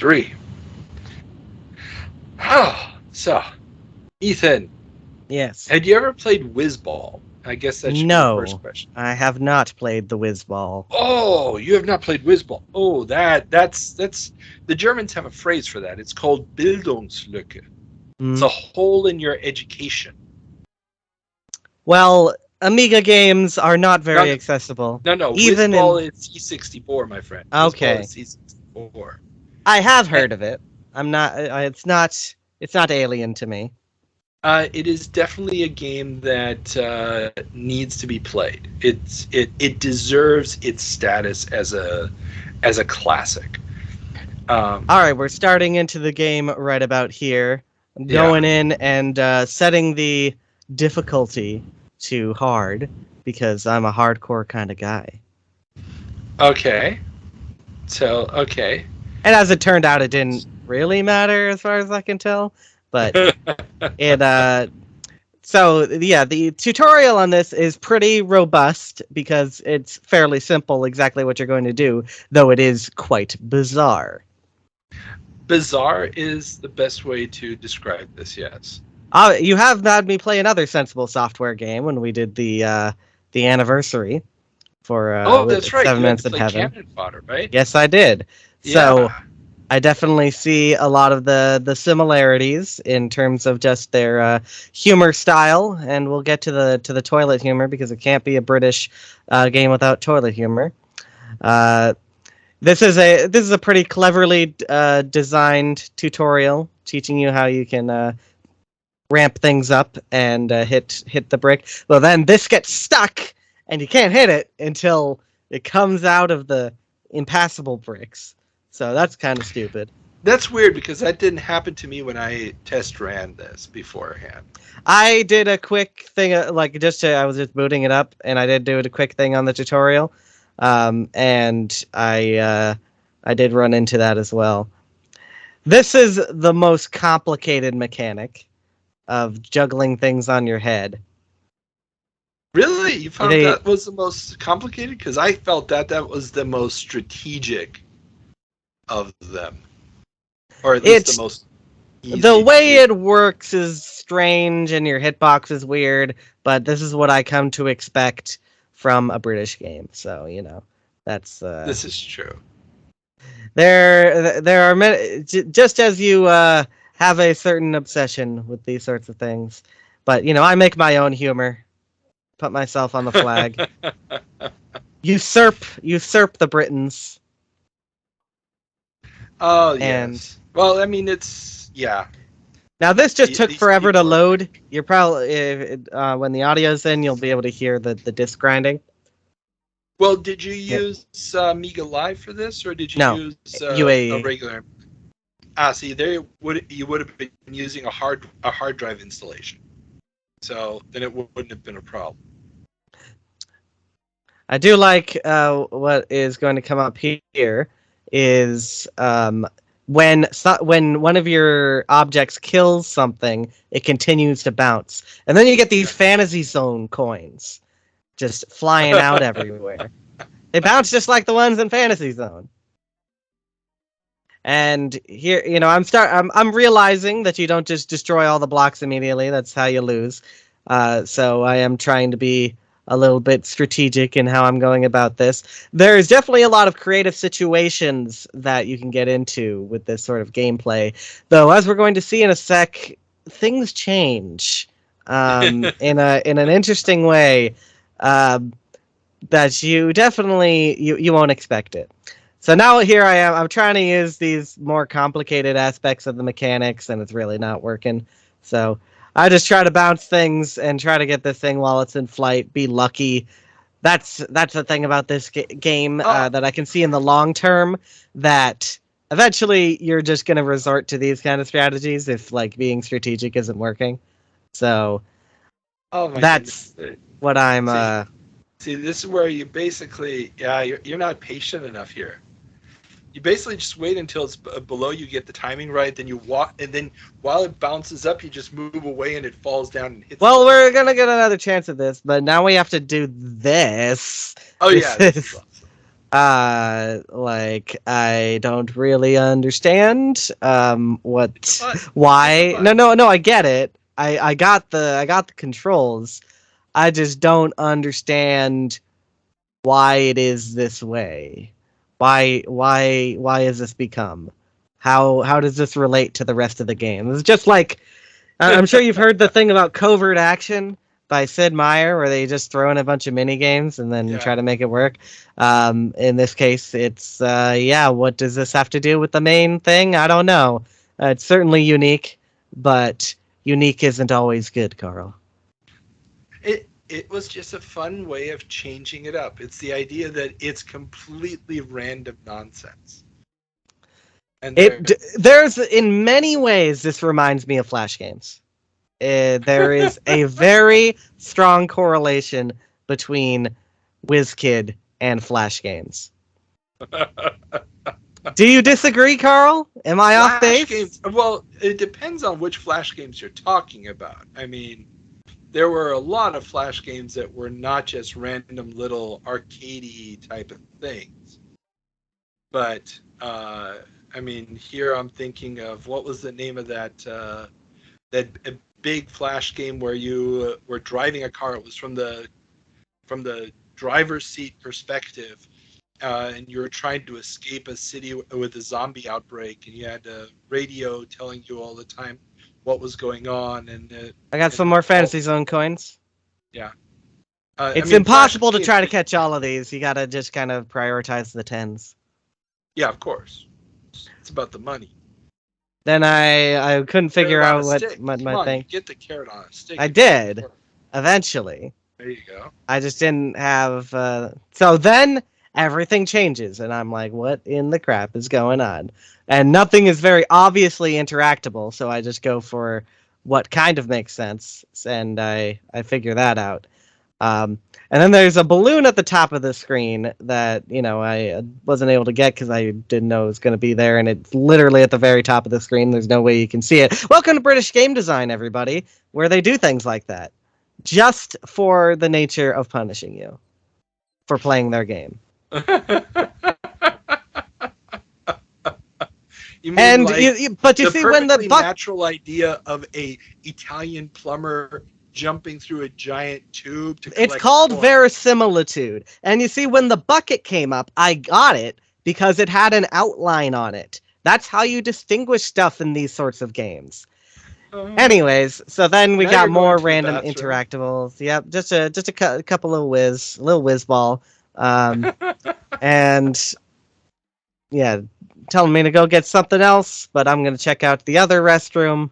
3. Oh, so, Ethan, Yes. had you ever played Whizball? I guess that should be the first No, question. I have not played the Wizball. Oh, you have not played Whizball. Oh, that's the Germans have a phrase for that. It's called Bildungslücke. It's Hmm. a hole in your education. Well, Amiga games are not very No, accessible. no. Even Whizball in... is C64, my friend. Whizball Okay. is C64. I have And, heard of it. I'm not... It's not alien to me. it is definitely a game that needs to be played. It deserves its status as a classic. Alright, we're starting into the game right about here. Yeah. Going in and setting the difficulty to hard, because I'm a hardcore kind of guy. Okay. So, okay. And as it turned out, it didn't really matter as far as I can tell. But it so yeah, the tutorial on this is pretty robust because it's fairly simple exactly what you're going to do, though it is quite bizarre. Bizarre is the best way to describe this, yes. You have had me play another Sensible Software game when we did the anniversary for Oh, with that's right. Seven You had Minutes to in play Heaven. Cannon Fodder, right? Yes, I did. So Yeah. I definitely see a lot of the similarities in terms of just their humor style, and we'll get to the toilet humor because it can't be a British game without toilet humor. Uh, this is a pretty cleverly designed tutorial teaching you how you can ramp things up and hit the brick. Well, then this gets stuck, and you can't hit it until it comes out of the impassable bricks. So that's kind of stupid. That's weird because that didn't happen to me when I test ran this beforehand. I did a quick thing, I was just booting it up, and I did do a quick thing on the tutorial, and I did run into that as well. This is the most complicated mechanic of juggling things on your head. Really? You found They, that was the most complicated? Because I felt that was the most strategic of them. Or at least it's the most easy. the way it works is strange, and your hitbox is weird, but this is what I come to expect from a British game. So that's This is true. there are many, just as you have a certain obsession with these sorts of things, but I make my own humor, put myself on the flag, usurp the Britons. Oh, And yes. Well, I mean, it's, yeah. now this just took These forever to people are- load. You're probably when the audio's in, you'll be able to hear the disc grinding. Well, did you use Amiga Live for this, or did you No, use UAE. a regular? See, you would have been using a hard drive installation, so then it wouldn't have been a problem. I do like what is going to come up here is when one of your objects kills something, it continues to bounce, and then you get these Fantasy Zone coins just flying out everywhere. They bounce just like the ones in Fantasy Zone. And here, I'm realizing that you don't just destroy all the blocks immediately. That's how you lose. So I am trying to be a little bit strategic in how I'm going about this. There's definitely a lot of creative situations that you can get into with this sort of gameplay. Though, as we're going to see in a sec, things change in an interesting way that you definitely you won't expect it. So now here I am. I'm trying to use these more complicated aspects of the mechanics, and it's really not working. So I just try to bounce things and try to get this thing while it's in flight. Be lucky. That's the thing about this game that I can see in the long term, that eventually you're just going to resort to these kind of strategies if being strategic isn't working. So that's goodness. what I'm. See, this is where you basically, you're not patient enough here. You basically just wait until it's below you, get the timing right, then you walk, and then while it bounces up, you just move away and it falls down and hits. Well, we're going to get another chance at this, but now we have to do this. Oh, yeah. This is awesome. Like I don't really understand what But why no I get it. I got the controls. I just don't understand why it is this way. Why has this become? How does this relate to the rest of the game? It's just like I'm sure you've heard the thing about covert action by Sid Meier, where they just throw in a bunch of mini games and then yeah. try to make it work. In this case, it's yeah. What does this have to do with the main thing? I don't know. It's certainly unique, but unique isn't always good, Carl. It was just a fun way of changing it up. It's the idea that it's completely random nonsense. And There's in many ways this reminds me of Flash games. There is a very strong correlation between Wizkid and Flash games. Do you disagree, Carl? Am I off base? Games, well, it depends on which Flash games you're talking about. I mean, there were a lot of Flash games that were not just random little arcadey type of things. But, I mean, here I'm thinking of, what was the name of that big Flash game where you were driving a car? It was from the driver's seat perspective. And you were trying to escape a city with a zombie outbreak, and you had a radio telling you all the time what was going on. And I got some more Fantasy Zone coins. Yeah. It's impossible to try to catch all of these. You gotta just kind of prioritize the 10s. Yeah, of course. It's about the money. Then I couldn't figure out what my thing. Get the carrot on a stick. I did, eventually. There you go. I just didn't have... So then everything changes, and I'm like, what in the crap is going on? And nothing is very obviously interactable, so I just go for what kind of makes sense, and I figure that out. And then there's a balloon at the top of the screen that, I wasn't able to get because I didn't know it was going to be there, and it's literally at the very top of the screen. There's no way you can see it. Welcome to British Game Design, everybody, where they do things like that, just for the nature of punishing you for playing their game. You mean but you see when the natural idea of a Italian plumber jumping through a giant tube to collect it's called coins. Verisimilitude. And you see when the bucket came up, I got it because it had an outline on it. That's how you distinguish stuff in these sorts of games. Anyways, so then we got more random interactables. Yep, just a couple of whiz ball. And yeah, telling me to go get something else, but I'm going to check out the other restroom.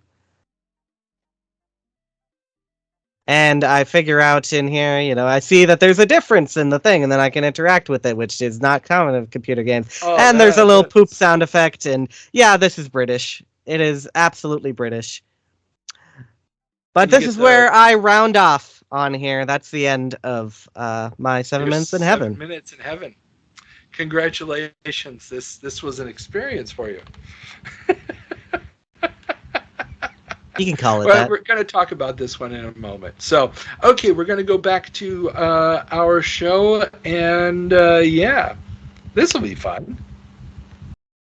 And I figure out in here, I see that there's a difference in the thing, and then I can interact with it, which is not common in computer games. And there's a little poop sound effect, and yeah, this is British. It is absolutely British. But this is where I round off on here. That's the end of my 7 minutes in heaven. 7 minutes in heaven. Congratulations. This was an experience for you. You can call it that. We're going to talk about this one in a moment. So, okay, we're going to go back to our show, and yeah, this will be fun.